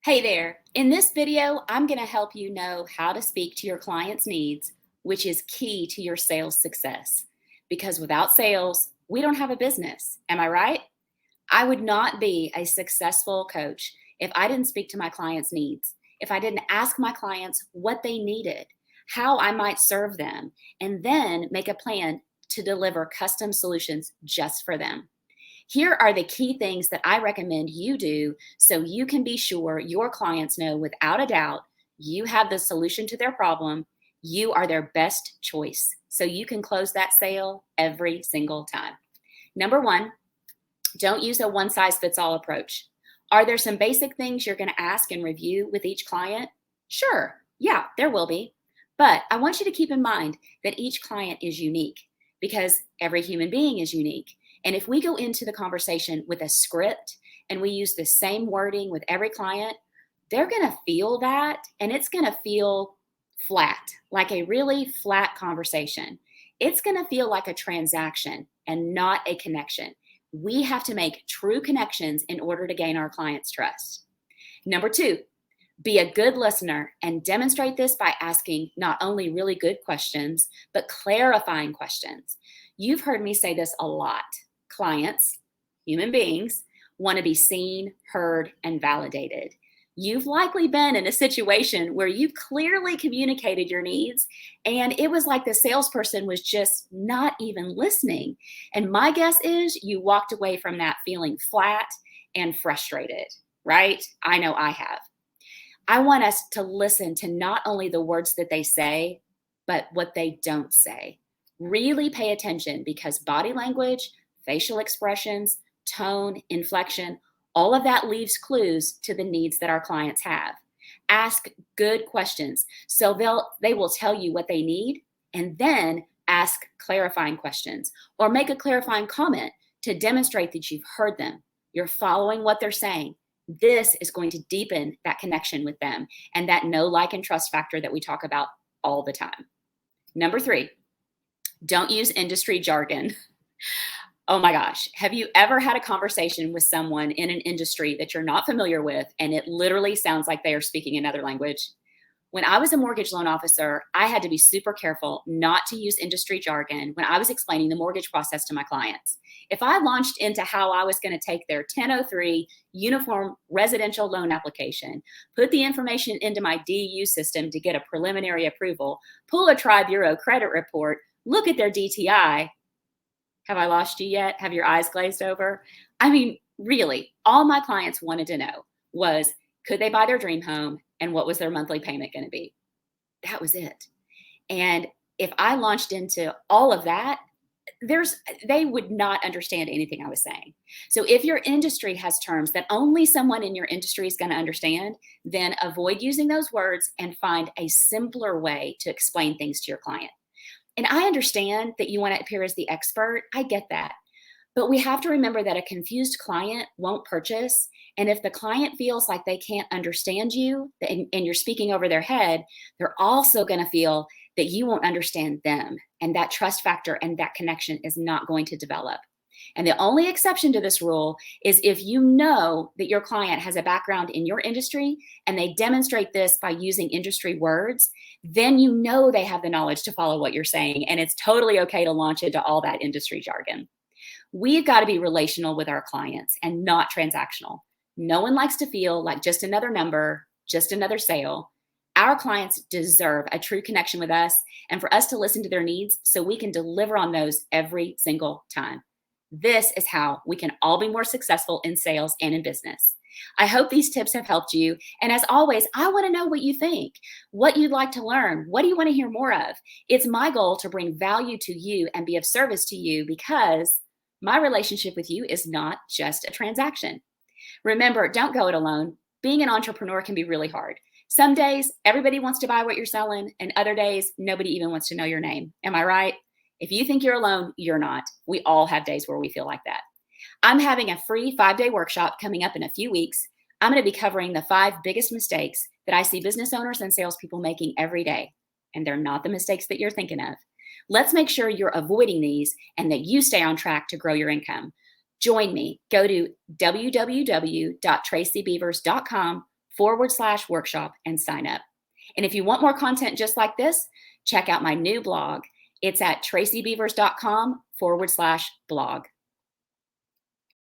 Hey there. In this video, I'm going to help you know how to speak to your client's needs, which is key to your sales success. Because without sales, we don't have a business. Am I right? I would not be a successful coach if I didn't speak to my clients' needs, if I didn't ask my clients what they needed, how I might serve them, and then make a plan to deliver custom solutions just for them. Here are the key things that I recommend you do so you can be sure your clients know without a doubt you have the solution to their problem. You are their best choice so you can close that sale every single time. Number one, don't use a one-size-fits-all approach. Are there some basic things you're going to ask and review with each client? Sure, yeah, there will be. But I want you to keep in mind that each client is unique because every human being is unique. And if we go into the conversation with a script and we use the same wording with every client, they're going to feel that and it's going to feel flat, like a really flat conversation. It's going to feel like a transaction and not a connection. We have to make true connections in order to gain our clients' trust. Number two, be a good listener and demonstrate this by asking not only really good questions, but clarifying questions. You've heard me say this a lot. Clients, human beings, want to be seen, heard, and validated. You've likely been in a situation where you clearly communicated your needs and it was like the salesperson was just not even listening. And my guess is you walked away from that feeling flat and frustrated, right? I know I have. I want us to listen to not only the words that they say, but what they don't say. Really pay attention because body language, facial expressions, tone, inflection, all of that leaves clues to the needs that our clients have. Ask good questions so they will tell you what they need, and then ask clarifying questions or make a clarifying comment to demonstrate that you've heard them. You're following what they're saying. This is going to deepen that connection with them and that know, like, and trust factor that we talk about all the time. Number three, don't use industry jargon. Oh my gosh, have you ever had a conversation with someone in an industry that you're not familiar with and it literally sounds like they are speaking another language? When I was a mortgage loan officer, I had to be super careful not to use industry jargon when I was explaining the mortgage process to my clients. If I launched into how I was going to take their 1003 uniform residential loan application, put the information into my DU system to get a preliminary approval, pull a tri-bureau credit report, look at their DTI, have I lost you yet? Have your eyes glazed over? I mean, really, all my clients wanted to know was, could they buy their dream home and what was their monthly payment going to be? That was it. And if I launched into all of that, they would not understand anything I was saying. So if your industry has terms that only someone in your industry is going to understand, then avoid using those words and find a simpler way to explain things to your client. And I understand that you want to appear as the expert. I get that. But we have to remember that a confused client won't purchase. And if the client feels like they can't understand you and you're speaking over their head, they're also going to feel that you won't understand them. And that trust factor and that connection is not going to develop. And the only exception to this rule is if you know that your client has a background in your industry and they demonstrate this by using industry words, then you know they have the knowledge to follow what you're saying. And it's totally okay to launch into all that industry jargon. We've got to be relational with our clients and not transactional. No one likes to feel like just another number, just another sale. Our clients deserve a true connection with us and for us to listen to their needs so we can deliver on those every single time. This is how we can all be more successful in sales and in business. I hope these tips have helped you. And as always, I want to know what you think, what you'd like to learn. What do you want to hear more of? It's my goal to bring value to you and be of service to you because my relationship with you is not just a transaction. Remember, don't go it alone. Being an entrepreneur can be really hard. Some days, everybody wants to buy what you're selling, and other days, nobody even wants to know your name. Am I right? If you think you're alone, you're not. We all have days where we feel like that. I'm having a free 5-day workshop coming up in a few weeks. I'm going to be covering the 5 biggest mistakes that I see business owners and salespeople making every day. And they're not the mistakes that you're thinking of. Let's make sure you're avoiding these and that you stay on track to grow your income. Join me. Go to www.tracybeavers.com tracybeavers.com/workshop and sign up. And if you want more content just like this, check out my new blog. It's at tracybeavers.com/blog.